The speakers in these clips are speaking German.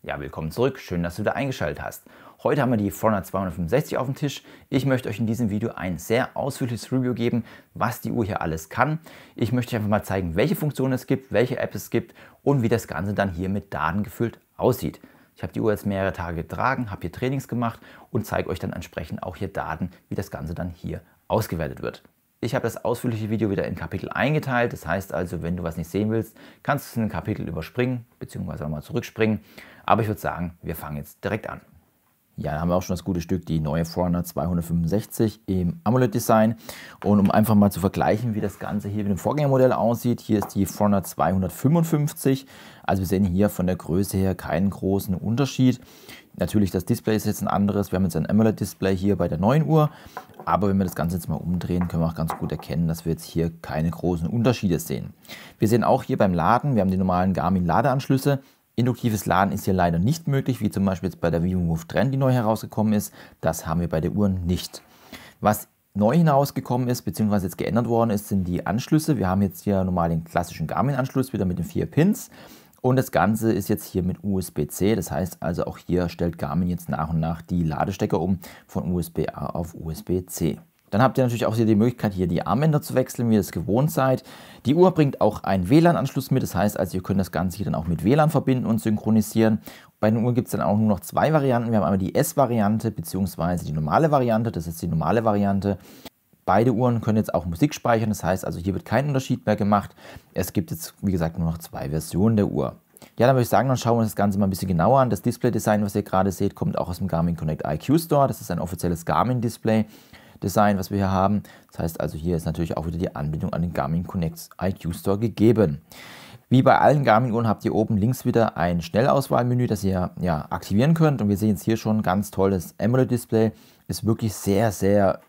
Ja, willkommen zurück. Schön, dass du da eingeschaltet hast. Heute haben wir die Forerunner 265 auf dem Tisch. Ich möchte euch in diesem Video ein sehr ausführliches Review geben, was die Uhr hier alles kann. Ich möchte euch einfach mal zeigen, welche Funktionen es gibt, welche Apps es gibt und wie das Ganze dann hier mit Daten gefüllt aussieht. Ich habe die Uhr jetzt mehrere Tage getragen, habe hier Trainings gemacht und zeige euch dann entsprechend auch hier Daten, wie das Ganze dann hier ausgewertet wird. Ich habe das ausführliche Video wieder in Kapitel eingeteilt. Das heißt also, wenn du was nicht sehen willst, kannst du es in ein Kapitel überspringen bzw. mal zurückspringen. Aber ich würde sagen, wir fangen jetzt direkt an. Ja, da haben wir auch schon das gute Stück, die neue Forerunner 265 im AMOLED-Design. Und um einfach mal zu vergleichen, wie das Ganze hier mit dem Vorgängermodell aussieht, hier ist die Forerunner 255. Also wir sehen hier von der Größe her keinen großen Unterschied. Natürlich, das Display ist jetzt ein anderes. Wir haben jetzt ein AMOLED-Display hier bei der neuen Uhr. Aber wenn wir das Ganze jetzt mal umdrehen, können wir auch ganz gut erkennen, dass wir jetzt hier keine großen Unterschiede sehen. Wir sehen auch hier beim Laden, wir haben die normalen Garmin-Ladeanschlüsse. Induktives Laden ist hier leider nicht möglich, wie zum Beispiel jetzt bei der VivoMove Trend, die neu herausgekommen ist. Das haben wir bei der Uhr nicht. Was neu hinausgekommen ist, beziehungsweise jetzt geändert worden ist, sind die Anschlüsse. Wir haben jetzt hier normal den klassischen Garmin-Anschluss, wieder mit den 4 Pins. Und das Ganze ist jetzt hier mit USB-C. Das heißt also, auch hier stellt Garmin jetzt nach und nach die Ladestecker um von USB-A auf USB-C. Dann habt ihr natürlich auch hier die Möglichkeit, hier die Armbänder zu wechseln, wie ihr es gewohnt seid. Die Uhr bringt auch einen WLAN-Anschluss mit, das heißt also, ihr könnt das Ganze hier dann auch mit WLAN verbinden und synchronisieren. Bei den Uhren gibt es dann auch nur noch 2 Varianten. Wir haben einmal die S-Variante bzw. die normale Variante, das ist die normale Variante. Beide Uhren können jetzt auch Musik speichern, das heißt also, hier wird kein Unterschied mehr gemacht. Es gibt jetzt, wie gesagt, nur noch 2 Versionen der Uhr. Ja, dann würde ich sagen, dann schauen wir uns das Ganze mal ein bisschen genauer an. Das Display-Design, was ihr gerade seht, kommt auch aus dem Garmin Connect IQ Store. Das ist ein offizielles Garmin-Display. Design, was wir hier haben. Das heißt also, hier ist natürlich auch wieder die Anbindung an den Garmin Connect IQ Store gegeben. Wie bei allen Garmin-Uhren habt ihr oben links wieder ein Schnellauswahlmenü, das ihr aktivieren könnt. Und wir sehen jetzt hier schon ein ganz tolles AMOLED-Display. Ist wirklich sehr, sehr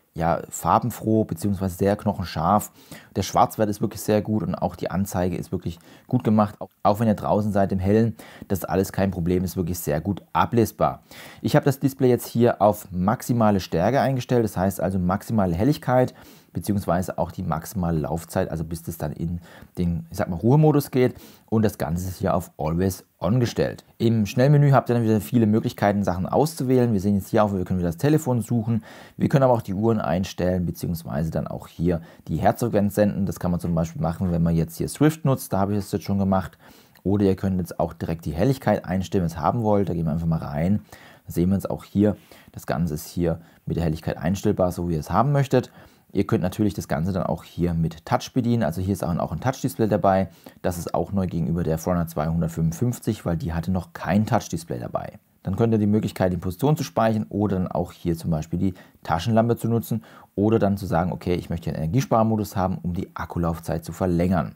farbenfroh bzw. sehr knochenscharf. Der Schwarzwert ist wirklich sehr gut und auch die Anzeige ist wirklich gut gemacht. Auch wenn ihr draußen seid im Hellen, das ist alles kein Problem, ist wirklich sehr gut ablesbar. Ich habe das Display jetzt hier auf maximale Stärke eingestellt, das heißt also maximale Helligkeit beziehungsweise auch die maximale Laufzeit, also bis das dann in den, ich sag mal, Ruhemodus geht, und das Ganze ist hier auf Always On gestellt. Im Schnellmenü habt ihr dann wieder viele Möglichkeiten, Sachen auszuwählen. Wir sehen jetzt hier auch, wir können wieder das Telefon suchen, wir können aber auch die Uhren einstellen, beziehungsweise dann auch hier die Herzfrequenz senden. Das kann man zum Beispiel machen, wenn man jetzt hier Swift nutzt, da habe ich es jetzt schon gemacht. Oder ihr könnt jetzt auch direkt die Helligkeit einstellen, wenn ihr es haben wollt. Da gehen wir einfach mal rein. Da sehen wir jetzt auch hier, das Ganze ist hier mit der Helligkeit einstellbar, so wie ihr es haben möchtet. Ihr könnt natürlich das Ganze dann auch hier mit Touch bedienen, also hier ist auch ein Touch-Display dabei. Das ist auch neu gegenüber der Forerunner 255, weil die hatte noch kein Touch-Display dabei. Dann könnt ihr die Möglichkeit, die Position zu speichern oder dann auch hier zum Beispiel die Taschenlampe zu nutzen oder dann zu sagen, okay, ich möchte einen Energiesparmodus haben, um die Akkulaufzeit zu verlängern.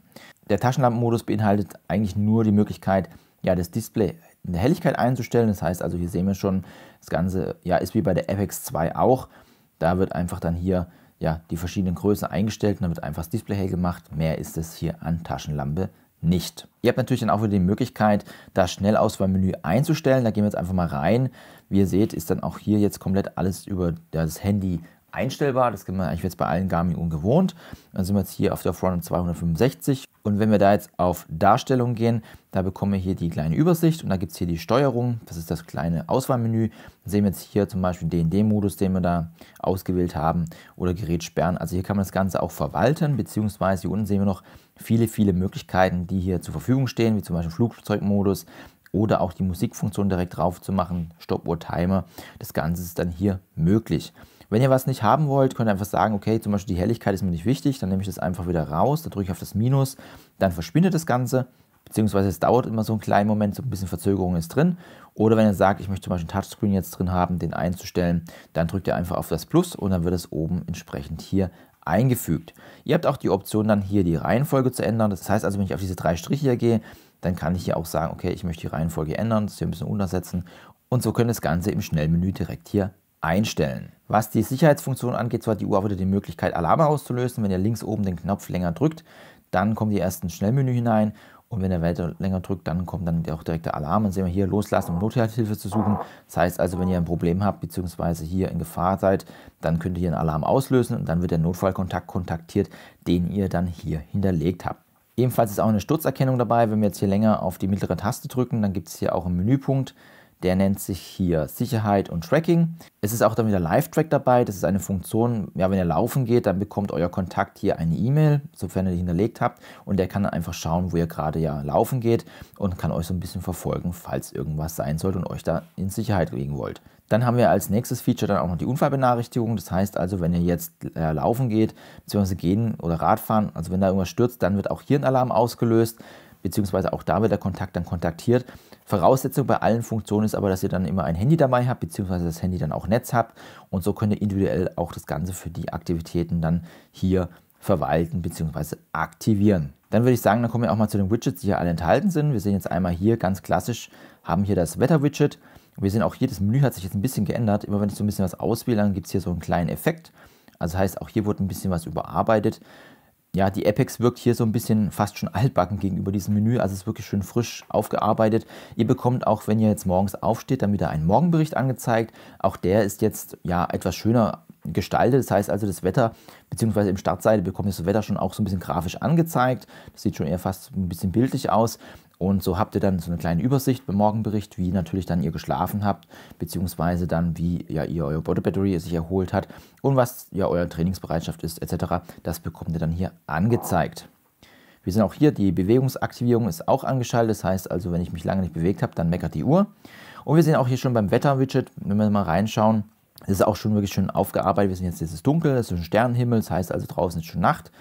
Der Taschenlampenmodus beinhaltet eigentlich nur die Möglichkeit, das Display in der Helligkeit einzustellen. Das heißt also, hier sehen wir schon, das Ganze ist wie bei der FX 2 auch. Da wird einfach dann hier die verschiedenen Größen eingestellt und dann wird einfach das Display hell gemacht. Mehr ist es hier an Taschenlampe nicht. Ihr habt natürlich dann auch wieder die Möglichkeit, das Schnellauswahlmenü einzustellen. Da gehen wir jetzt einfach mal rein. Wie ihr seht, ist dann auch hier jetzt komplett alles über das Handy einstellbar. Das kennen wir eigentlich jetzt bei allen Garmin-Uhren gewohnt. Dann sind wir jetzt hier auf der Forerunner 265. Und wenn wir da jetzt auf Darstellung gehen, da bekommen wir hier die kleine Übersicht und da gibt es hier die Steuerung. Das ist das kleine Auswahlmenü. Dann sehen wir jetzt hier zum Beispiel den DND-Modus, den wir da ausgewählt haben, oder Gerät sperren. Also hier kann man das Ganze auch verwalten, beziehungsweise hier unten sehen wir noch viele, viele Möglichkeiten, die hier zur Verfügung stehen, wie zum Beispiel Flugzeugmodus oder auch die Musikfunktion direkt drauf zu machen, Stoppuhr, Timer. Das Ganze ist dann hier möglich. Wenn ihr was nicht haben wollt, könnt ihr einfach sagen, okay, zum Beispiel die Helligkeit ist mir nicht wichtig, dann nehme ich das einfach wieder raus, da drücke ich auf das Minus, dann verschwindet das Ganze, beziehungsweise es dauert immer so einen kleinen Moment, so ein bisschen Verzögerung ist drin. Oder wenn ihr sagt, ich möchte zum Beispiel einen Touchscreen jetzt drin haben, den einzustellen, dann drückt ihr einfach auf das Plus und dann wird es oben entsprechend hier eingefügt. Ihr habt auch die Option, dann hier die Reihenfolge zu ändern. Das heißt also, wenn ich auf diese 3 Striche hier gehe, dann kann ich hier auch sagen, okay, ich möchte die Reihenfolge ändern, das hier ein bisschen untersetzen, und so könnt ihr das Ganze im Schnellmenü direkt hier einstellen. Was die Sicherheitsfunktion angeht, so hat die Uhr auch wieder die Möglichkeit, Alarme auszulösen. Wenn ihr links oben den Knopf länger drückt, dann kommen die ersten Schnellmenü hinein, und wenn ihr weiter länger drückt, dann kommt dann auch direkt der Alarm. Dann sehen wir hier loslassen, um Nothilfe zu suchen. Das heißt also, wenn ihr ein Problem habt bzw. hier in Gefahr seid, dann könnt ihr hier einen Alarm auslösen und dann wird der Notfallkontakt kontaktiert, den ihr dann hier hinterlegt habt. Ebenfalls ist auch eine Sturzerkennung dabei. Wenn wir jetzt hier länger auf die mittlere Taste drücken, dann gibt es hier auch einen Menüpunkt. Der nennt sich hier Sicherheit und Tracking. Es ist auch dann wieder Live-Track dabei. Das ist eine Funktion, ja, wenn ihr laufen geht, dann bekommt euer Kontakt hier eine E-Mail, sofern ihr die hinterlegt habt. Und der kann dann einfach schauen, wo ihr gerade ja laufen geht und kann euch so ein bisschen verfolgen, falls irgendwas sein sollte und euch da in Sicherheit legen wollt. Dann haben wir als nächstes Feature dann auch noch die Unfallbenachrichtigung. Das heißt also, wenn ihr jetzt laufen geht, beziehungsweise gehen oder Radfahren, also wenn da irgendwas stürzt, dann wird auch hier ein Alarm ausgelöst, beziehungsweise auch da wird der Kontakt dann kontaktiert. Voraussetzung bei allen Funktionen ist aber, dass ihr dann immer ein Handy dabei habt, beziehungsweise das Handy dann auch Netz habt. Und so könnt ihr individuell auch das Ganze für die Aktivitäten dann hier verwalten bzw. aktivieren. Dann würde ich sagen, dann kommen wir auch mal zu den Widgets, die hier alle enthalten sind. Wir sehen jetzt einmal hier ganz klassisch, haben hier das Wetter-Widget. Wir sehen auch hier, das Menü hat sich jetzt ein bisschen geändert. Immer wenn ich so ein bisschen was auswähle, dann gibt es hier so einen kleinen Effekt. Also heißt, auch hier wurde ein bisschen was überarbeitet. Ja, die Apex wirkt hier so ein bisschen fast schon altbacken gegenüber diesem Menü. Also es ist wirklich schön frisch aufgearbeitet. Ihr bekommt auch, wenn ihr jetzt morgens aufsteht, dann wieder einen Morgenbericht angezeigt. Auch der ist jetzt ja etwas schöner gestaltet. Das heißt also, das Wetter, beziehungsweise im Startseite bekommt ihr das Wetter schon auch so ein bisschen grafisch angezeigt. Das sieht schon eher fast ein bisschen bildlich aus. Und so habt ihr dann so eine kleine Übersicht beim Morgenbericht, wie natürlich dann ihr geschlafen habt, beziehungsweise dann wie ja ihr euer Body Battery sich erholt hat und was ja eure Trainingsbereitschaft ist etc. Das bekommt ihr dann hier angezeigt. Wir sehen auch hier, die Bewegungsaktivierung ist auch angeschaltet. Das heißt also, wenn ich mich lange nicht bewegt habe, dann meckert die Uhr. Und wir sehen auch hier schon beim Wetter-Widget, wenn wir mal reinschauen, das ist auch schon wirklich schön aufgearbeitet. Wir sehen jetzt, es ist dunkel, es ist ein Sternenhimmel, das heißt also draußen ist schon Nacht.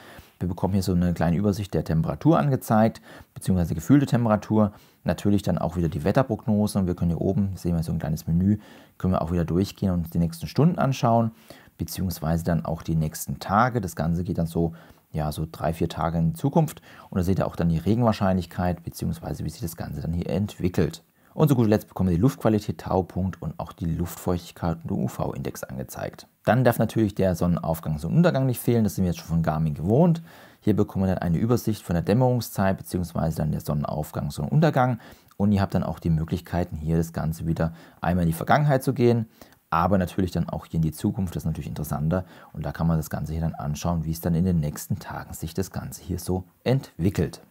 Wir bekommen hier so eine kleine Übersicht der Temperatur angezeigt, beziehungsweise gefühlte Temperatur. Natürlich dann auch wieder die Wetterprognose und wir können hier oben, sehen wir so ein kleines Menü, können wir auch wieder durchgehen und uns die nächsten Stunden anschauen, beziehungsweise dann auch die nächsten Tage. Das Ganze geht dann so, ja, so 3-4 Tage in die Zukunft und da seht ihr auch dann die Regenwahrscheinlichkeit, beziehungsweise wie sich das Ganze dann hier entwickelt. Und zu guter Letzt bekommen wir die Luftqualität, Taupunkt und auch die Luftfeuchtigkeit und UV-Index angezeigt. Dann darf natürlich der Sonnenaufgang und Untergang nicht fehlen, das sind wir jetzt schon von Garmin gewohnt. Hier bekommen wir dann eine Übersicht von der Dämmerungszeit bzw. dann der Sonnenaufgang und Untergang. Und ihr habt dann auch die Möglichkeiten, hier das Ganze wieder einmal in die Vergangenheit zu gehen, aber natürlich dann auch hier in die Zukunft, das ist natürlich interessanter. Und da kann man das Ganze hier dann anschauen, wie es dann in den nächsten Tagen sich das Ganze hier so entwickelt.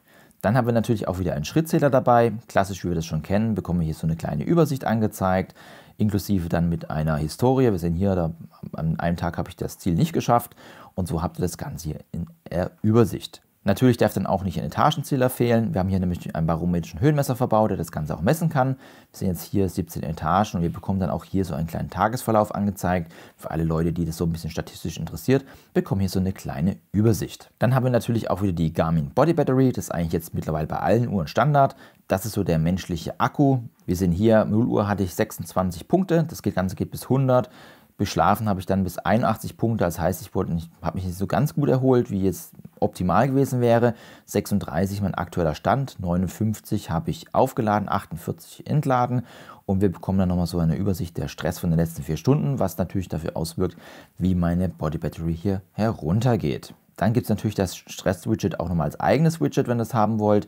Dann haben wir natürlich auch wieder einen Schrittzähler dabei. Klassisch, wie wir das schon kennen, bekommen wir hier so eine kleine Übersicht angezeigt, inklusive dann mit einer Historie. Wir sehen hier, an einem Tag habe ich das Ziel nicht geschafft und so habt ihr das Ganze hier in der Übersicht. Natürlich darf dann auch nicht ein Etagenzähler fehlen. Wir haben hier nämlich einen barometrischen Höhenmesser verbaut, der das Ganze auch messen kann. Wir sehen jetzt hier 17 Etagen und wir bekommen dann auch hier so einen kleinen Tagesverlauf angezeigt. Für alle Leute, die das so ein bisschen statistisch interessiert, bekommen hier so eine kleine Übersicht. Dann haben wir natürlich auch wieder die Garmin Body Battery. Das ist eigentlich jetzt mittlerweile bei allen Uhren Standard. Das ist so der menschliche Akku. Wir sehen hier, 0 Uhr hatte ich 26 Punkte. Das Ganze geht bis 100. Beschlafen habe ich dann bis 81 Punkte, das heißt, ich habe mich nicht so ganz gut erholt, wie jetzt optimal gewesen wäre. 36 mein aktueller Stand, 59 habe ich aufgeladen, 48 entladen und wir bekommen dann nochmal so eine Übersicht der Stress von den letzten 4 Stunden, was natürlich dafür auswirkt, wie meine Body Battery hier heruntergeht. Dann gibt es natürlich das Stress-Widget auch nochmal als eigenes Widget, wenn ihr das haben wollt.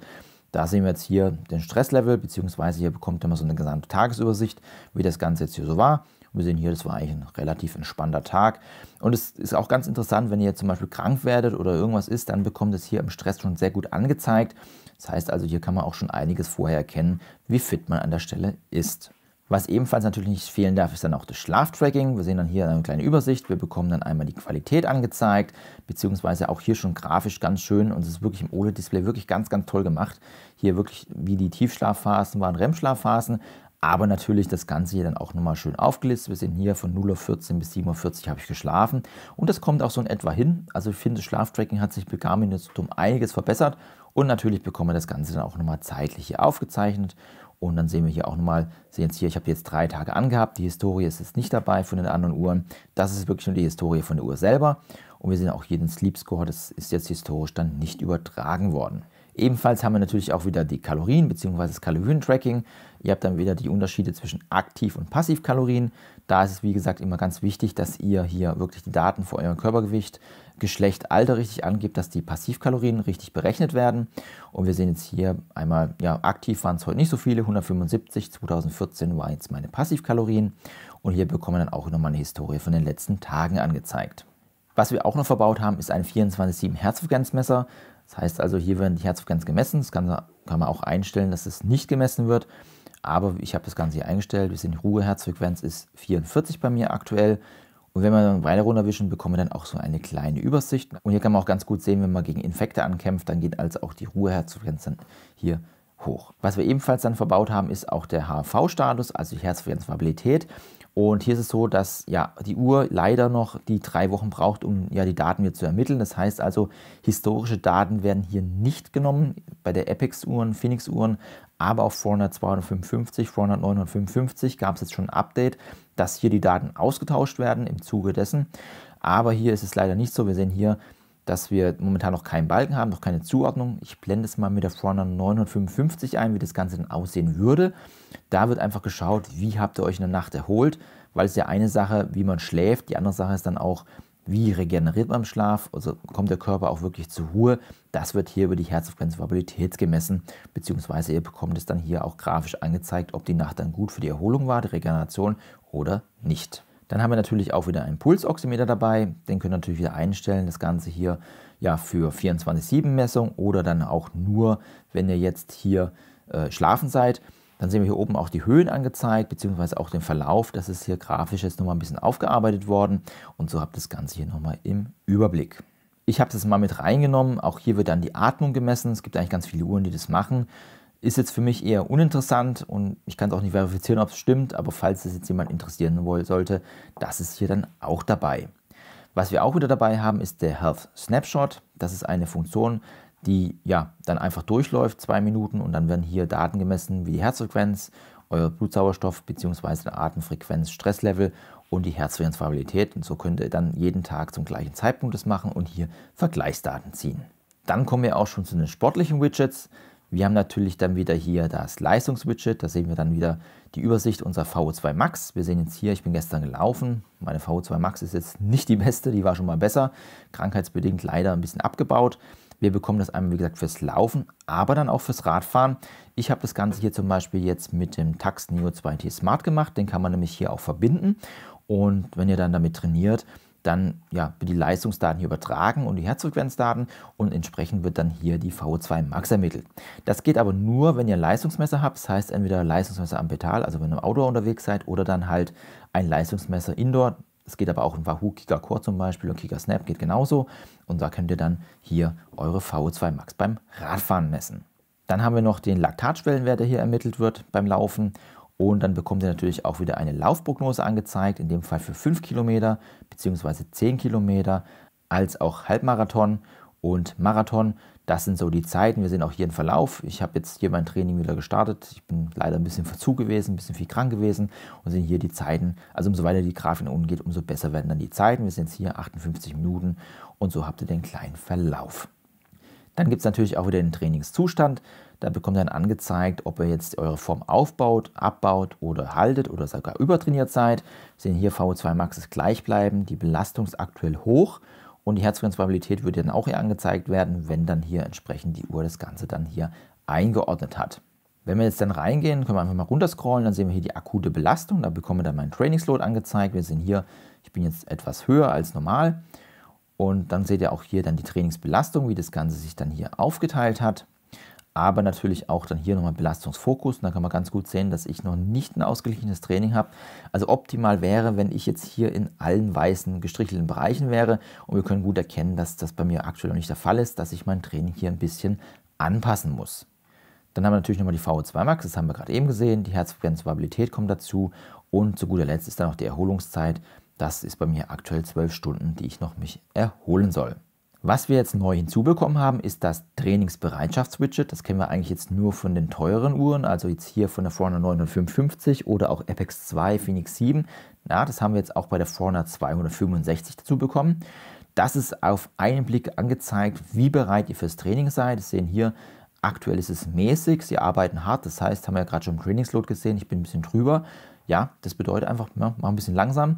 Da sehen wir jetzt hier den Stresslevel, beziehungsweise hier bekommt ihr mal so eine gesamte Tagesübersicht, wie das Ganze jetzt hier so war. Wir sehen hier, das war eigentlich ein relativ entspannter Tag. Und es ist auch ganz interessant, wenn ihr zum Beispiel krank werdet oder irgendwas ist, dann bekommt es hier im Stress schon sehr gut angezeigt. Das heißt also, hier kann man auch schon einiges vorher erkennen, wie fit man an der Stelle ist. Was ebenfalls natürlich nicht fehlen darf, ist dann auch das Schlaftracking. Wir sehen dann hier eine kleine Übersicht. Wir bekommen dann einmal die Qualität angezeigt, beziehungsweise auch hier schon grafisch ganz schön. Und es ist wirklich im OLED-Display wirklich ganz, ganz toll gemacht. Hier wirklich, wie die Tiefschlafphasen waren, REM-Schlafphasen. Aber natürlich das Ganze hier dann auch nochmal schön aufgelistet. Wir sehen hier von 0:14 bis 7:40 habe ich geschlafen. Und das kommt auch so in etwa hin. Also ich finde, das Schlaftracking hat sich bei Garmin jetzt um einiges verbessert. Und natürlich bekommen wir das Ganze dann auch nochmal zeitlich hier aufgezeichnet. Und dann sehen wir hier auch nochmal, sehen jetzt hier, ich habe jetzt 3 Tage angehabt. Die Historie ist jetzt nicht dabei von den anderen Uhren. Das ist wirklich nur die Historie von der Uhr selber. Und wir sehen auch hier den Sleep Score, das ist jetzt historisch dann nicht übertragen worden. Ebenfalls haben wir natürlich auch wieder die Kalorien bzw. das Kalorientracking. Ihr habt dann wieder die Unterschiede zwischen Aktiv- und Passivkalorien. Da ist es wie gesagt immer ganz wichtig, dass ihr hier wirklich die Daten für euer Körpergewicht, Geschlecht, Alter richtig angebt, dass die Passivkalorien richtig berechnet werden. Und wir sehen jetzt hier einmal, ja, aktiv waren es heute nicht so viele, 175, 2014 waren jetzt meine Passivkalorien. Und hier bekommen wir dann auch nochmal eine Historie von den letzten Tagen angezeigt. Was wir auch noch verbaut haben, ist ein 24/7 Herzfrequenzmesser. Das heißt also, hier werden die Herzfrequenz gemessen. Das kann man auch einstellen, dass es nicht gemessen wird. Aber ich habe das Ganze hier eingestellt. Wir sehen, die Ruheherzfrequenz ist 44 bei mir aktuell. Und wenn wir dann weiter runterwischen, bekommen wir dann auch so eine kleine Übersicht. Und hier kann man auch ganz gut sehen, wenn man gegen Infekte ankämpft, dann geht also auch die Ruheherzfrequenz dann hier hoch. Was wir ebenfalls dann verbaut haben, ist auch der HRV-Status, also die Herzfrequenzvariabilität. Und hier ist es so, dass ja die Uhr leider noch die 3 Wochen braucht, um ja die Daten wieder zu ermitteln. Das heißt also, historische Daten werden hier nicht genommen bei der Apex-Uhren, Phoenix-Uhren, aber auf Forerunner 255, Forerunner 955 gab es jetzt schon ein Update, dass hier die Daten ausgetauscht werden im Zuge dessen. Aber hier ist es leider nicht so. Wir sehen hier, dass wir momentan noch keinen Balken haben, noch keine Zuordnung. Ich blende es mal mit der Forerunner 955 ein, wie das Ganze dann aussehen würde. Da wird einfach geschaut, wie habt ihr euch in der Nacht erholt, weil es ja eine Sache, wie man schläft, die andere Sache ist dann auch, wie regeneriert man im Schlaf, also kommt der Körper auch wirklich zur Ruhe. Das wird hier über die Herzfrequenzvariabilität gemessen, beziehungsweise ihr bekommt es dann hier auch grafisch angezeigt, ob die Nacht dann gut für die Erholung war, die Regeneration oder nicht. Dann haben wir natürlich auch wieder einen Pulsoximeter dabei, den könnt ihr natürlich wieder einstellen, das Ganze hier ja für 24/7-Messung oder dann auch nur, wenn ihr jetzt hier schlafen seid. Dann sehen wir hier oben auch die Höhen angezeigt, beziehungsweise auch den Verlauf. Das ist hier grafisch jetzt nochmal ein bisschen aufgearbeitet worden. Und so habt ihr das Ganze hier nochmal im Überblick. Ich habe das mal mit reingenommen. Auch hier wird dann die Atmung gemessen. Es gibt eigentlich ganz viele Uhren, die das machen. Ist jetzt für mich eher uninteressant und ich kann es auch nicht verifizieren, ob es stimmt. Aber falls es jetzt jemand interessieren sollte, das ist hier dann auch dabei. Was wir auch wieder dabei haben, ist der Health Snapshot. Das ist eine Funktion, die ja dann einfach durchläuft, 2 Minuten, und dann werden hier Daten gemessen wie die Herzfrequenz, euer Blutsauerstoff bzw. der Atemfrequenz, Stresslevel und die Herzfrequenzvariabilität. Und so könnt ihr dann jeden Tag zum gleichen Zeitpunkt das machen und hier Vergleichsdaten ziehen. Dann kommen wir auch schon zu den sportlichen Widgets. Wir haben natürlich dann wieder hier das Leistungswidget. Da sehen wir dann wieder die Übersicht unserer VO2 Max. Wir sehen jetzt hier, ich bin gestern gelaufen. Meine VO2 Max ist jetzt nicht die beste, die war schon mal besser. Krankheitsbedingt leider ein bisschen abgebaut. Wir bekommen das einmal, wie gesagt, fürs Laufen, aber dann auch fürs Radfahren. Ich habe das Ganze hier zum Beispiel jetzt mit dem Tacx Neo 2T Smart gemacht. Den kann man nämlich hier auch verbinden. Und wenn ihr dann damit trainiert, dann ja, wird die Leistungsdaten hier übertragen und die Herzfrequenzdaten und entsprechend wird dann hier die VO2 Max ermittelt. Das geht aber nur, wenn ihr Leistungsmesser habt. Das heißt, entweder Leistungsmesser am Pedal, also wenn ihr im Outdoor unterwegs seid, oder dann halt ein Leistungsmesser Indoor. Es geht aber auch in Wahoo Kicker Core zum Beispiel und Kicker Snap geht genauso. Und da könnt ihr dann hier eure VO2 Max beim Radfahren messen. Dann haben wir noch den Laktatschwellenwert, der hier ermittelt wird beim Laufen. Und dann bekommt ihr natürlich auch wieder eine Laufprognose angezeigt, in dem Fall für 5 Kilometer bzw. 10 Kilometer, als auch Halbmarathon und Marathon. Das sind so die Zeiten. Wir sehen auch hier einen Verlauf. Ich habe jetzt hier mein Training wieder gestartet. Ich bin leider ein bisschen Verzug gewesen, ein bisschen viel krank gewesen und sehen hier die Zeiten. Also umso weiter die Grafik nach unten geht, umso besser werden dann die Zeiten. Wir sind jetzt hier 58 Minuten und so habt ihr den kleinen Verlauf. Dann gibt es natürlich auch wieder den Trainingszustand. Da bekommt ihr dann angezeigt, ob ihr jetzt eure Form aufbaut, abbaut oder haltet oder sogar übertrainiert seid. Wir sehen hier VO2 Max ist gleichbleibend, die Belastung ist aktuell hoch. Und die Herzfrequenzvariabilität würde dann auch hier angezeigt werden, wenn dann hier entsprechend die Uhr das Ganze dann hier eingeordnet hat. Wenn wir jetzt dann reingehen, können wir einfach mal runterscrollen, dann sehen wir hier die akute Belastung. Da bekommen wir dann meinen Trainingsload angezeigt. Wir sehen hier, ich bin jetzt etwas höher als normal. Und dann seht ihr auch hier dann die Trainingsbelastung, wie das Ganze sich dann hier aufgeteilt hat. Aber natürlich auch dann hier nochmal Belastungsfokus. Und da kann man ganz gut sehen, dass ich noch nicht ein ausgeglichenes Training habe. Also optimal wäre, wenn ich jetzt hier in allen weißen gestrichelten Bereichen wäre. Und wir können gut erkennen, dass das bei mir aktuell noch nicht der Fall ist, dass ich mein Training hier ein bisschen anpassen muss. Dann haben wir natürlich nochmal die VO2 Max, das haben wir gerade eben gesehen. Die Herzfrequenzvariabilität kommt dazu. Und zu guter Letzt ist dann noch die Erholungszeit. Das ist bei mir aktuell 12 Stunden, die ich noch mich erholen soll. Was wir jetzt neu hinzubekommen haben, ist das Trainingsbereitschaftswidget. Das kennen wir eigentlich jetzt nur von den teuren Uhren, also jetzt hier von der Forerunner 955 oder auch Apex 2, Phoenix 7. Ja, das haben wir jetzt auch bei der Forerunner 265 dazu bekommen. Das ist auf einen Blick angezeigt, wie bereit ihr fürs Training seid. Das sehen hier, aktuell ist es mäßig, sie arbeiten hart. Das heißt, haben wir ja gerade schon im Trainingsload gesehen, ich bin ein bisschen drüber. Ja, das bedeutet einfach, ja, mach ein bisschen langsam.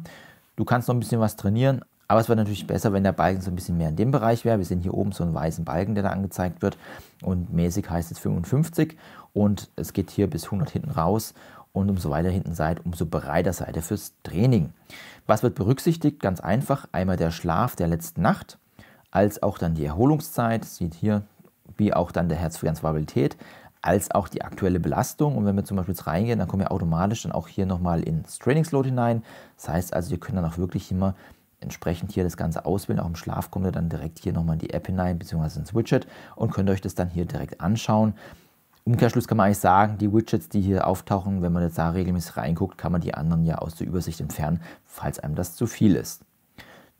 Du kannst noch ein bisschen was trainieren. Aber es wäre natürlich besser, wenn der Balken so ein bisschen mehr in dem Bereich wäre. Wir sehen hier oben so einen weißen Balken, der da angezeigt wird. Und mäßig heißt es 55. Und es geht hier bis 100 hinten raus. Und umso weiter hinten seid, umso bereiter seid ihr fürs Training. Was wird berücksichtigt? Ganz einfach. Einmal der Schlaf der letzten Nacht, als auch dann die Erholungszeit. Sieht hier wie auch dann der Herzfrequenzvariabilität, als auch die aktuelle Belastung. Und wenn wir zum Beispiel jetzt reingehen, dann kommen wir automatisch dann auch hier nochmal ins Trainingsload hinein. Das heißt also, ihr könnt dann auch wirklich immer entsprechend hier das Ganze auswählen. Auch im Schlaf kommt ihr dann direkt hier nochmal in die App hinein, beziehungsweise ins Widget und könnt euch das dann hier direkt anschauen. Umkehrschluss kann man eigentlich sagen, die Widgets, die hier auftauchen, wenn man jetzt da regelmäßig reinguckt, kann man die anderen ja aus der Übersicht entfernen, falls einem das zu viel ist.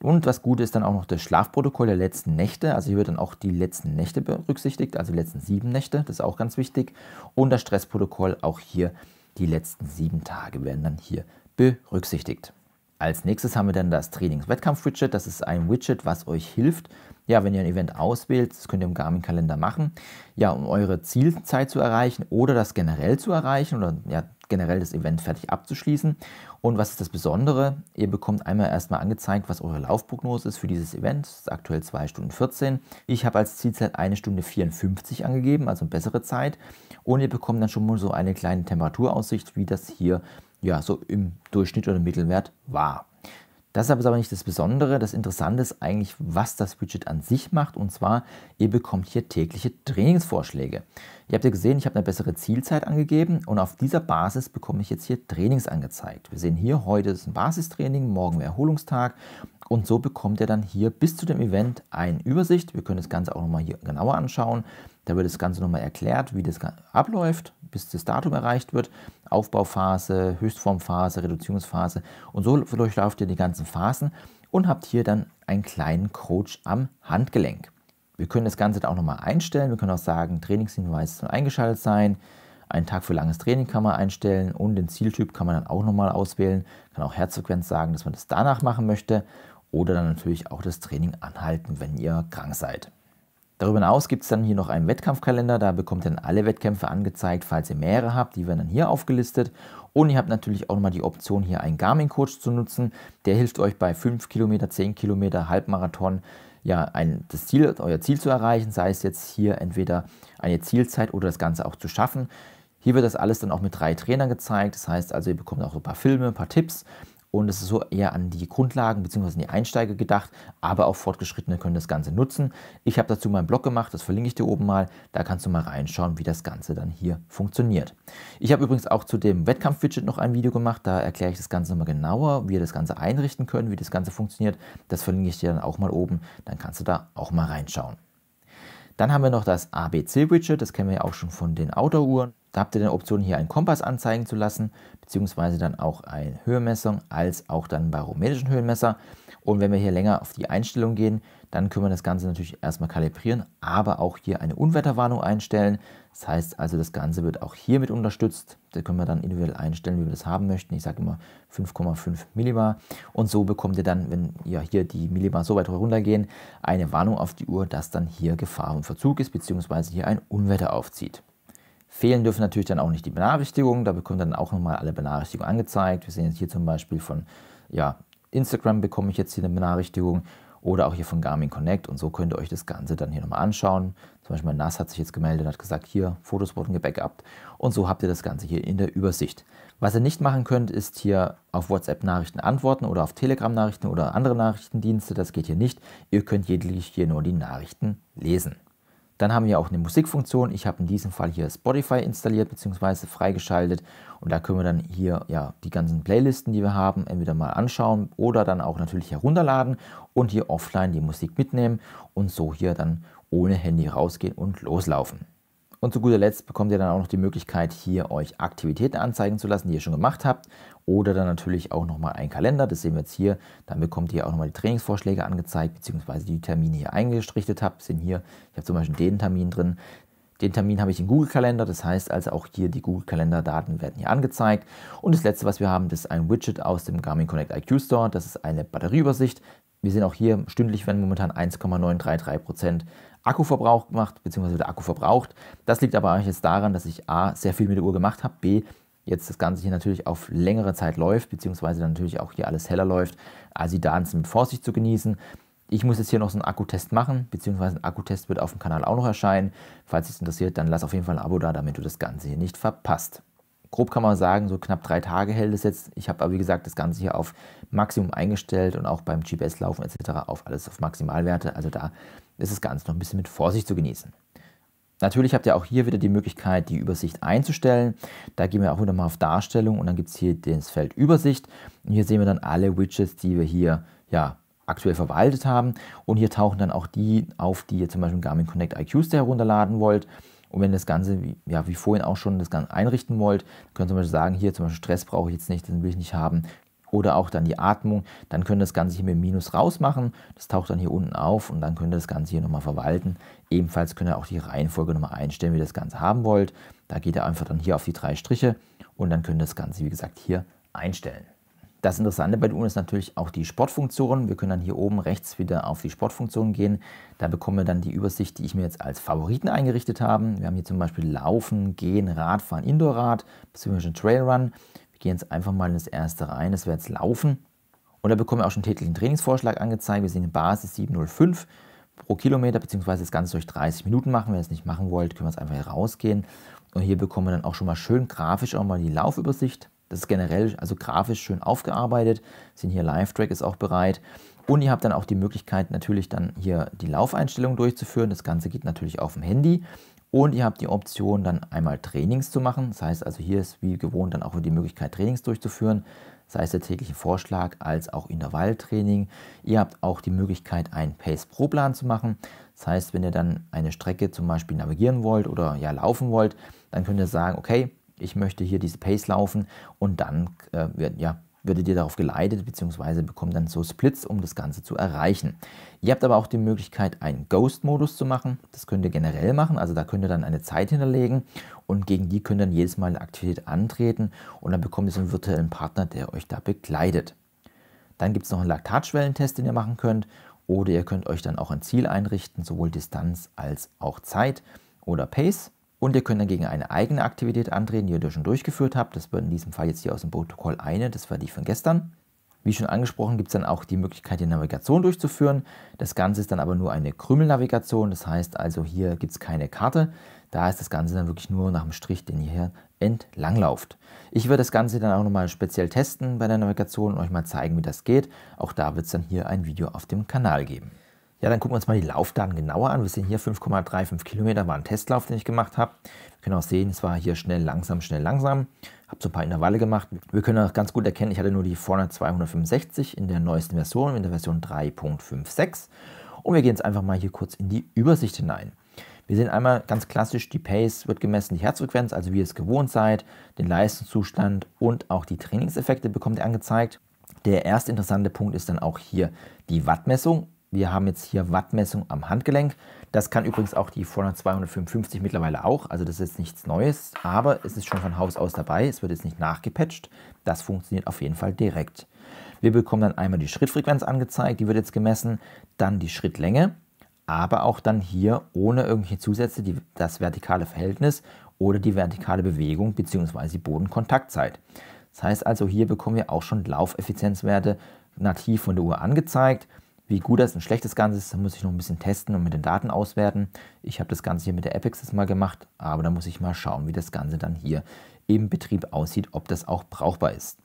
Und was gut ist, dann auch noch das Schlafprotokoll der letzten Nächte. Also hier wird dann auch die letzten Nächte berücksichtigt, also die letzten 7 Nächte, das ist auch ganz wichtig. Und das Stressprotokoll, auch hier die letzten 7 Tage werden dann hier berücksichtigt. Als nächstes haben wir dann das Trainings-Wettkampf-Widget. Das ist ein Widget, was euch hilft, ja, wenn ihr ein Event auswählt, das könnt ihr im Garmin-Kalender machen, ja, um eure Zielzeit zu erreichen oder das generell zu erreichen oder ja, generell das Event fertig abzuschließen. Und was ist das Besondere? Ihr bekommt einmal erstmal angezeigt, was eure Laufprognose ist für dieses Event. Das ist aktuell 2 Stunden 14. Ich habe als Zielzeit 1 Stunde 54 angegeben, also eine bessere Zeit. Und ihr bekommt dann schon mal so eine kleine Temperaturaussicht, wie das hier ja, so im Durchschnitt oder im Mittelwert war. Das ist aber nicht das Besondere. Das Interessante ist eigentlich, was das Widget an sich macht. Und zwar, ihr bekommt hier tägliche Trainingsvorschläge. Ihr habt ja gesehen, ich habe eine bessere Zielzeit angegeben und auf dieser Basis bekomme ich jetzt hier Trainings angezeigt. Wir sehen hier, heute ist ein Basistraining, morgen ein Erholungstag. Und so bekommt ihr dann hier bis zu dem Event eine Übersicht. Wir können das Ganze auch nochmal hier genauer anschauen. Da wird das Ganze nochmal erklärt, wie das abläuft, bis das Datum erreicht wird. Aufbauphase, Höchstformphase, Reduzierungsphase. Und so durchlauft ihr die ganzen Phasen und habt hier dann einen kleinen Coach am Handgelenk. Wir können das Ganze dann auch nochmal einstellen. Wir können auch sagen, Trainingshinweis soll eingeschaltet sein. Einen Tag für langes Training kann man einstellen und den Zieltyp kann man dann auch nochmal auswählen. Kann auch Herzfrequenz sagen, dass man das danach machen möchte. Oder dann natürlich auch das Training anhalten, wenn ihr krank seid. Darüber hinaus gibt es dann hier noch einen Wettkampfkalender, da bekommt ihr dann alle Wettkämpfe angezeigt, falls ihr mehrere habt, die werden dann hier aufgelistet. Und ihr habt natürlich auch nochmal die Option, hier einen Garmin-Coach zu nutzen. Der hilft euch bei 5 Kilometer, 10 Kilometer, Halbmarathon, ja, euer Ziel zu erreichen, sei es jetzt hier entweder eine Zielzeit oder das Ganze auch zu schaffen. Hier wird das alles dann auch mit 3 Trainern gezeigt, das heißt also, ihr bekommt auch ein paar Filme, ein paar Tipps. Und es ist so eher an die Grundlagen bzw. an die Einsteiger gedacht, aber auch Fortgeschrittene können das Ganze nutzen. Ich habe dazu meinen Blog gemacht, das verlinke ich dir oben mal. Da kannst du mal reinschauen, wie das Ganze dann hier funktioniert. Ich habe übrigens auch zu dem Wettkampf-Widget noch ein Video gemacht. Da erkläre ich das Ganze nochmal genauer, wie ihr das Ganze einrichten könnt, wie das Ganze funktioniert. Das verlinke ich dir dann auch mal oben. Dann kannst du da auch mal reinschauen. Dann haben wir noch das ABC-Widget, das kennen wir ja auch schon von den Outdoor-Uhren. Da habt ihr die Option, hier einen Kompass anzeigen zu lassen, beziehungsweise dann auch eine Höhenmessung, als auch dann einen barometrischen Höhenmesser. Und wenn wir hier länger auf die Einstellung gehen, dann können wir das Ganze natürlich erstmal kalibrieren, aber auch hier eine Unwetterwarnung einstellen. Das heißt also, das Ganze wird auch hier mit unterstützt. Da können wir dann individuell einstellen, wie wir das haben möchten. Ich sage immer 5,5 Millibar. Und so bekommt ihr dann, wenn ja hier die Millibar so weit runtergehen, eine Warnung auf die Uhr, dass dann hier Gefahr und Verzug ist, beziehungsweise hier ein Unwetter aufzieht. Fehlen dürfen natürlich dann auch nicht die Benachrichtigungen. Da bekommt ihr dann auch nochmal alle Benachrichtigungen angezeigt. Wir sehen jetzt hier zum Beispiel von ja, Instagram bekomme ich jetzt hier eine Benachrichtigung oder auch hier von Garmin Connect. Und so könnt ihr euch das Ganze dann hier nochmal anschauen. Zum Beispiel mein NAS hat sich jetzt gemeldet, hat gesagt, hier, Fotos wurden gebackupt. Und so habt ihr das Ganze hier in der Übersicht. Was ihr nicht machen könnt, ist hier auf WhatsApp-Nachrichten antworten oder auf Telegram-Nachrichten oder andere Nachrichtendienste. Das geht hier nicht. Ihr könnt lediglich hier nur die Nachrichten lesen. Dann haben wir auch eine Musikfunktion. Ich habe in diesem Fall hier Spotify installiert bzw. freigeschaltet. Und da können wir dann hier ja die ganzen Playlisten, die wir haben, entweder mal anschauen oder dann auch natürlich herunterladen und hier offline die Musik mitnehmen und so hier dann ohne Handy rausgehen und loslaufen. Und zu guter Letzt bekommt ihr dann auch noch die Möglichkeit, hier euch Aktivitäten anzeigen zu lassen, die ihr schon gemacht habt. Oder dann natürlich auch nochmal einen Kalender, das sehen wir jetzt hier. Dann bekommt ihr auch nochmal die Trainingsvorschläge angezeigt, beziehungsweise die Termine hier eingestrichtet habt. Sehen hier, ich habe zum Beispiel den Termin drin. Den Termin habe ich im Google-Kalender, das heißt also auch hier die Google-Kalender-Daten werden hier angezeigt. Und das letzte, was wir haben, das ist ein Widget aus dem Garmin Connect IQ Store. Das ist eine Batterieübersicht. Wir sehen auch hier, stündlich werden momentan 1,933% Akkuverbrauch gemacht, beziehungsweise der Akku verbraucht. Das liegt aber eigentlich jetzt daran, dass ich A, sehr viel mit der Uhr gemacht habe, B, jetzt das Ganze hier natürlich auf längere Zeit läuft, beziehungsweise dann natürlich auch hier alles heller läuft. Also die Daten sind mit Vorsicht zu genießen. Ich muss jetzt hier noch so einen Akkutest machen, beziehungsweise ein Akkutest wird auf dem Kanal auch noch erscheinen. Falls dich interessiert, dann lass auf jeden Fall ein Abo da, damit du das Ganze hier nicht verpasst. Grob kann man sagen, so knapp 3 Tage hält es jetzt. Ich habe aber wie gesagt das Ganze hier auf Maximum eingestellt und auch beim GPS-Laufen etc. auf alles auf Maximalwerte. Also da ist das Ganze noch ein bisschen mit Vorsicht zu genießen. Natürlich habt ihr auch hier wieder die Möglichkeit, die Übersicht einzustellen. Da gehen wir auch wieder mal auf Darstellung und dann gibt es hier das Feld Übersicht. Und hier sehen wir dann alle Widgets, die wir hier aktuell verwaltet haben. Und hier tauchen dann auch die auf, die ihr zum Beispiel Garmin Connect IQ herunterladen wollt. Und wenn ihr das Ganze, wie vorhin auch schon, das Ganze einrichten wollt, könnt ihr zum Beispiel sagen, hier zum Beispiel Stress brauche ich jetzt nicht, den will ich nicht haben. Oder auch dann die Atmung, dann könnt ihr das Ganze hier mit Minus rausmachen. Das taucht dann hier unten auf und dann könnt ihr das Ganze hier nochmal verwalten. Ebenfalls könnt ihr auch die Reihenfolge nochmal einstellen, wie ihr das Ganze haben wollt. Da geht ihr einfach dann hier auf die 3 Striche und dann könnt ihr das Ganze, wie gesagt, hier einstellen. Das Interessante bei der Uhr ist natürlich auch die Sportfunktion. Wir können dann hier oben rechts wieder auf die Sportfunktion gehen. Da bekommen wir dann die Übersicht, die ich mir jetzt als Favoriten eingerichtet habe. Wir haben hier zum Beispiel Laufen, Gehen, Radfahren, Indoorrad bzw. Trailrun. Wir gehen jetzt einfach mal in das erste rein, das wäre jetzt Laufen. Und da bekommen wir auch schon täglichen Trainingsvorschlag angezeigt. Wir sehen eine Basis 7,05 pro Kilometer, beziehungsweise das Ganze durch 30 Minuten machen. Wenn ihr es nicht machen wollt, können wir es einfach hier rausgehen. Und hier bekommen wir dann auch schon mal schön grafisch auch mal die Laufübersicht. Das ist generell, also grafisch schön aufgearbeitet. Sind hier Live-Track ist auch bereit. Und ihr habt dann auch die Möglichkeit, natürlich dann hier die Laufeinstellungen durchzuführen. Das Ganze geht natürlich auf dem Handy. Und ihr habt die Option, dann einmal Trainings zu machen. Das heißt also, hier ist wie gewohnt dann auch die Möglichkeit, Trainings durchzuführen. Sei es der tägliche Vorschlag als auch Intervalltraining. Ihr habt auch die Möglichkeit, einen Pace-Pro-Plan zu machen. Das heißt, wenn ihr dann eine Strecke zum Beispiel navigieren wollt oder laufen wollt, dann könnt ihr sagen, okay, ich möchte hier diese Pace laufen und dann werdet ihr darauf geleitet bzw. bekommt dann so Splits, um das Ganze zu erreichen. Ihr habt aber auch die Möglichkeit, einen Ghost-Modus zu machen. Das könnt ihr generell machen, also da könnt ihr dann eine Zeit hinterlegen und gegen die könnt ihr dann jedes Mal eine Aktivität antreten und dann bekommt ihr so einen virtuellen Partner, der euch da begleitet. Dann gibt es noch einen Laktatschwellentest, den ihr machen könnt oder ihr könnt euch dann auch ein Ziel einrichten, sowohl Distanz als auch Zeit oder Pace. Und ihr könnt dann gegen eine eigene Aktivität antreten, die ihr schon durchgeführt habt. Das war in diesem Fall jetzt hier aus dem Protokoll eine, das war die von gestern. Wie schon angesprochen, gibt es dann auch die Möglichkeit, die Navigation durchzuführen. Das Ganze ist dann aber nur eine Krümelnavigation, das heißt also, hier gibt es keine Karte. Da ist das Ganze dann wirklich nur nach dem Strich, den ihr hier entlanglauft. Ich werde das Ganze dann auch nochmal speziell testen bei der Navigation und euch mal zeigen, wie das geht. Auch da wird es dann hier ein Video auf dem Kanal geben. Ja, dann gucken wir uns mal die Laufdaten genauer an. Wir sehen hier 5,35 Kilometer war ein Testlauf, den ich gemacht habe. Wir können auch sehen, es war hier schnell, langsam, schnell, langsam. Habe so ein paar Intervalle gemacht. Wir können auch ganz gut erkennen, ich hatte nur die Fortnite 265 in der neuesten Version, in der Version 3.56. Und wir gehen jetzt einfach mal hier kurz in die Übersicht hinein. Wir sehen einmal ganz klassisch, die Pace wird gemessen, die Herzfrequenz, also wie ihr es gewohnt seid, den Leistungszustand und auch die Trainingseffekte bekommt ihr angezeigt. Der erste interessante Punkt ist dann auch hier die Wattmessung. Wir haben jetzt hier Wattmessung am Handgelenk. Das kann übrigens auch die Fortnite 255 mittlerweile auch. Also das ist jetzt nichts Neues, aber es ist schon von Haus aus dabei. Es wird jetzt nicht nachgepatcht. Das funktioniert auf jeden Fall direkt. Wir bekommen dann einmal die Schrittfrequenz angezeigt. Die wird jetzt gemessen. Dann die Schrittlänge, aber auch dann hier ohne irgendwelche Zusätze das vertikale Verhältnis oder die vertikale Bewegung bzw. die Bodenkontaktzeit. Das heißt also, hier bekommen wir auch schon Laufeffizienzwerte nativ von der Uhr angezeigt. Wie gut das und schlecht das Ganze ist, da muss ich noch ein bisschen testen und mit den Daten auswerten. Ich habe das Ganze hier mit der Apex das mal gemacht, aber da muss ich mal schauen, wie das Ganze dann hier im Betrieb aussieht, ob das auch brauchbar ist.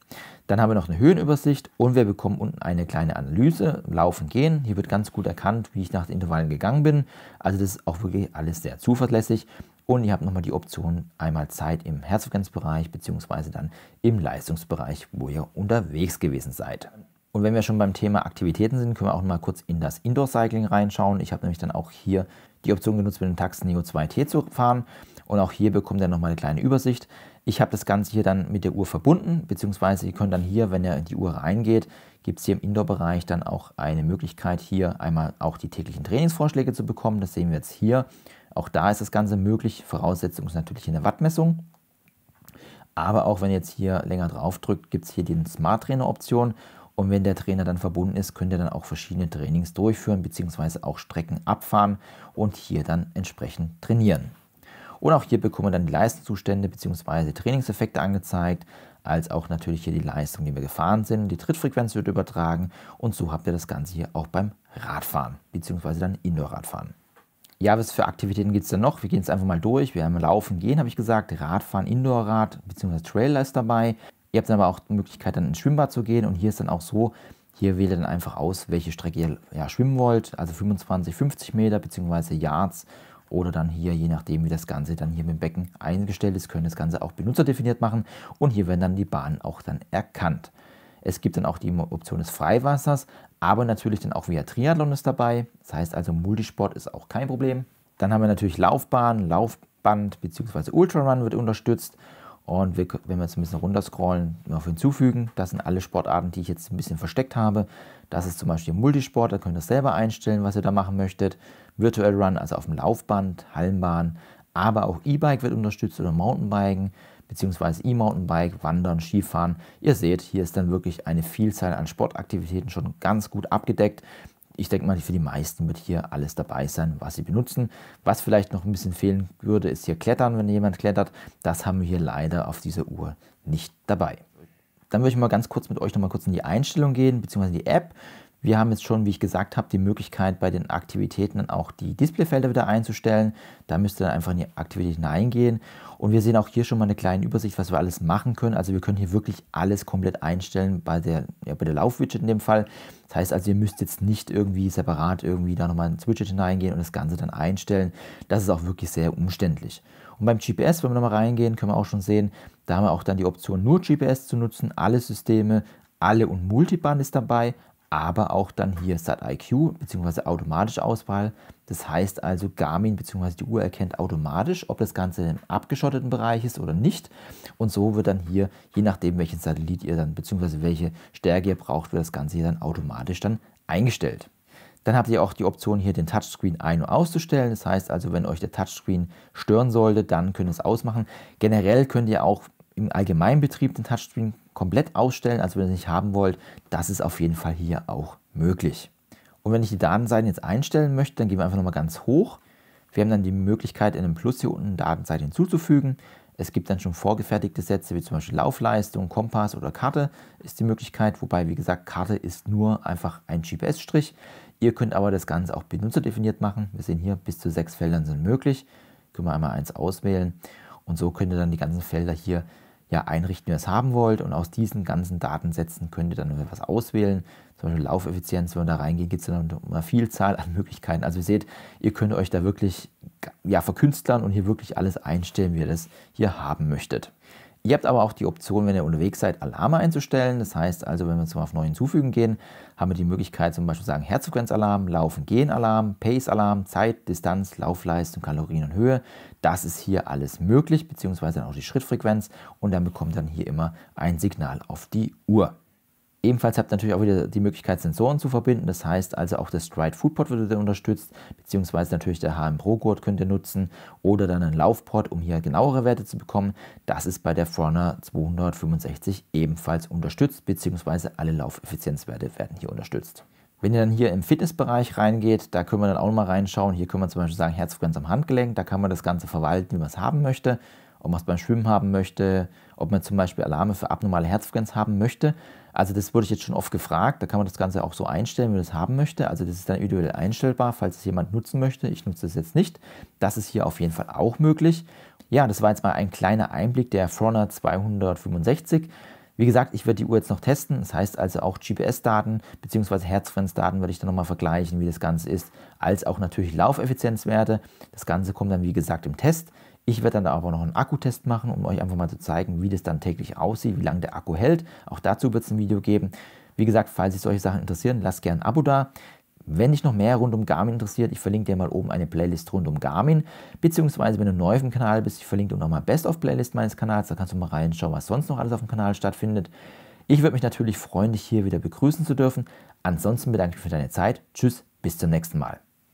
Dann haben wir noch eine Höhenübersicht und wir bekommen unten eine kleine Analyse, Laufen, Gehen. Hier wird ganz gut erkannt, wie ich nach den Intervallen gegangen bin. Also das ist auch wirklich alles sehr zuverlässig. Und ihr habt nochmal die Option, einmal Zeit im Herzfrequenzbereich bzw. dann im Leistungsbereich, wo ihr unterwegs gewesen seid. Und wenn wir schon beim Thema Aktivitäten sind, können wir auch mal kurz in das Indoor-Cycling reinschauen. Ich habe nämlich dann auch hier die Option genutzt, mit dem Tacx Neo 2T zu fahren. Und auch hier bekommt ihr nochmal eine kleine Übersicht. Ich habe das Ganze hier dann mit der Uhr verbunden, beziehungsweise ihr könnt dann hier, wenn ihr in die Uhr reingeht, gibt es hier im Indoor-Bereich dann auch eine Möglichkeit, hier einmal auch die täglichen Trainingsvorschläge zu bekommen. Das sehen wir jetzt hier. Auch da ist das Ganze möglich. Voraussetzung ist natürlich eine Wattmessung. Aber auch wenn ihr jetzt hier länger drauf drückt, gibt es hier die Smart Trainer Option. Und wenn der Trainer dann verbunden ist, könnt ihr dann auch verschiedene Trainings durchführen, beziehungsweise auch Strecken abfahren und hier dann entsprechend trainieren. Und auch hier bekommen wir dann die Leistungszustände bzw. Trainingseffekte angezeigt, als auch natürlich hier die Leistung, die wir gefahren sind. Die Trittfrequenz wird übertragen und so habt ihr das Ganze hier auch beim Radfahren bzw. dann Indoor-Radfahren. Ja, was für Aktivitäten gibt es denn noch? Wir gehen jetzt einfach mal durch. Wir haben Laufen, Gehen, habe ich gesagt, Radfahren, Indoor-Rad bzw. Trailer ist dabei. Ihr habt dann aber auch die Möglichkeit, dann ins Schwimmbad zu gehen und hier ist dann auch so, hier wählt ihr dann einfach aus, welche Strecke ihr schwimmen wollt, also 25, 50 Meter bzw. Yards oder dann hier, je nachdem wie das Ganze dann hier mit dem Becken eingestellt ist, können das Ganze auch benutzerdefiniert machen und hier werden dann die Bahnen auch dann erkannt. Es gibt dann auch die Option des Freiwassers, aber natürlich dann auch via Triathlon ist dabei. Das heißt also Multisport ist auch kein Problem. Dann haben wir natürlich Laufbahn, Laufband bzw. Ultrarun wird unterstützt. Und wenn wir jetzt ein bisschen runterscrollen, auf hinzufügen, das sind alle Sportarten, die ich jetzt ein bisschen versteckt habe. Das ist zum Beispiel Multisport, da könnt ihr selber einstellen, was ihr da machen möchtet. Virtual Run, also auf dem Laufband, Hallenbahn, aber auch E-Bike wird unterstützt oder Mountainbiken, beziehungsweise E-Mountainbike, Wandern, Skifahren. Ihr seht, hier ist dann wirklich eine Vielzahl an Sportaktivitäten schon ganz gut abgedeckt. Ich denke mal, für die meisten wird hier alles dabei sein, was sie benutzen. Was vielleicht noch ein bisschen fehlen würde, ist hier Klettern, wenn jemand klettert. Das haben wir hier leider auf dieser Uhr nicht dabei. Dann würde ich mal ganz kurz mit euch noch mal kurz in die Einstellung gehen, beziehungsweise die App. Wir haben jetzt schon, wie ich gesagt habe, die Möglichkeit, bei den Aktivitäten dann auch die Displayfelder wieder einzustellen. Da müsst ihr dann einfach in die Aktivitäten eingehen. Und wir sehen auch hier schon mal eine kleine Übersicht, was wir alles machen können. Also wir können hier wirklich alles komplett einstellen bei der Laufwidget in dem Fall. Das heißt also, ihr müsst jetzt nicht irgendwie separat irgendwie da nochmal ins Widget hineingehen und das Ganze dann einstellen. Das ist auch wirklich sehr umständlich. Und beim GPS, wenn wir nochmal reingehen, können wir auch schon sehen, da haben wir auch dann die Option, nur GPS zu nutzen, alle Systeme, alle und Multiband ist dabei, aber auch dann hier SatIQ bzw. automatische Auswahl. Das heißt also, Garmin bzw. die Uhr erkennt automatisch, ob das Ganze im abgeschotteten Bereich ist oder nicht. Und so wird dann hier, je nachdem welchen Satellit ihr dann bzw. welche Stärke ihr braucht, wird das Ganze hier dann automatisch dann eingestellt. Dann habt ihr auch die Option hier den Touchscreen ein- und auszustellen. Das heißt also, wenn euch der Touchscreen stören sollte, dann könnt ihr es ausmachen. Generell könnt ihr auch im Allgemeinbetrieb den Touchscreen komplett ausstellen, also wenn ihr es nicht haben wollt, das ist auf jeden Fall hier auch möglich. Und wenn ich die Datenseiten jetzt einstellen möchte, dann gehen wir einfach nochmal ganz hoch. Wir haben dann die Möglichkeit, in einem Plus hier unten Datenseite hinzuzufügen. Es gibt dann schon vorgefertigte Sätze, wie zum Beispiel Laufleistung, Kompass oder Karte ist die Möglichkeit, wobei, wie gesagt, Karte ist nur einfach ein GPS-Strich. Ihr könnt aber das Ganze auch benutzerdefiniert machen. Wir sehen hier, bis zu 6 Feldern sind möglich. Können wir einmal eins auswählen und so könnt ihr dann die ganzen Felder hier einrichten, wie ihr es haben wollt, und aus diesen ganzen Datensätzen könnt ihr dann etwas auswählen. Zum Beispiel Laufeffizienz, wenn wir da reingehen, gibt es dann eine Vielzahl an Möglichkeiten. Also ihr seht, ihr könnt euch da wirklich verkünstlern und hier wirklich alles einstellen, wie ihr das hier haben möchtet. Ihr habt aber auch die Option, wenn ihr unterwegs seid, Alarme einzustellen. Das heißt also, wenn wir jetzt mal auf Neu hinzufügen gehen, haben wir die Möglichkeit zum Beispiel zu sagen Herzfrequenzalarm, Laufen-Gehen-Alarm, Pace-Alarm, Zeit, Distanz, Laufleistung, Kalorien und Höhe. Das ist hier alles möglich, beziehungsweise dann auch die Schrittfrequenz, und dann bekommt ihr dann hier immer ein Signal auf die Uhr. Ebenfalls habt ihr natürlich auch wieder die Möglichkeit, Sensoren zu verbinden. Das heißt also auch das Stride Footpod wird unterstützt, beziehungsweise natürlich der HM Pro Gurt könnt ihr nutzen oder dann ein Laufpod, um hier genauere Werte zu bekommen. Das ist bei der Forerunner 265 ebenfalls unterstützt, beziehungsweise alle Laufeffizienzwerte werden hier unterstützt. Wenn ihr dann hier im Fitnessbereich reingeht, da können wir dann auch mal reinschauen. Hier können wir zum Beispiel sagen Herzfrequenz am Handgelenk, da kann man das Ganze verwalten, wie man es haben möchte. Ob man es beim Schwimmen haben möchte, ob man zum Beispiel Alarme für abnormale Herzfrequenz haben möchte. Also das wurde ich jetzt schon oft gefragt, da kann man das Ganze auch so einstellen, wie man es haben möchte. Also das ist dann individuell einstellbar, falls es jemand nutzen möchte. Ich nutze es jetzt nicht. Das ist hier auf jeden Fall auch möglich. Ja, das war jetzt mal ein kleiner Einblick der Forerunner 265. Wie gesagt, ich werde die Uhr jetzt noch testen. Das heißt also auch GPS-Daten bzw. Herzfrequenzdaten werde ich dann nochmal vergleichen, wie das Ganze ist, als auch natürlich Laufeffizienzwerte. Das Ganze kommt dann, wie gesagt, im Test. Ich werde dann aber noch einen Akkutest machen, um euch einfach mal zu zeigen, wie das dann täglich aussieht, wie lange der Akku hält. Auch dazu wird es ein Video geben. Wie gesagt, falls sich solche Sachen interessieren, lasst gerne ein Abo da. Wenn dich noch mehr rund um Garmin interessiert, ich verlinke dir mal oben eine Playlist rund um Garmin, beziehungsweise wenn du neu auf dem Kanal bist, ich verlinke dir nochmal Best-of-Playlist meines Kanals, da kannst du mal reinschauen, was sonst noch alles auf dem Kanal stattfindet. Ich würde mich natürlich freuen, dich hier wieder begrüßen zu dürfen. Ansonsten bedanke ich mich für deine Zeit. Tschüss, bis zum nächsten Mal.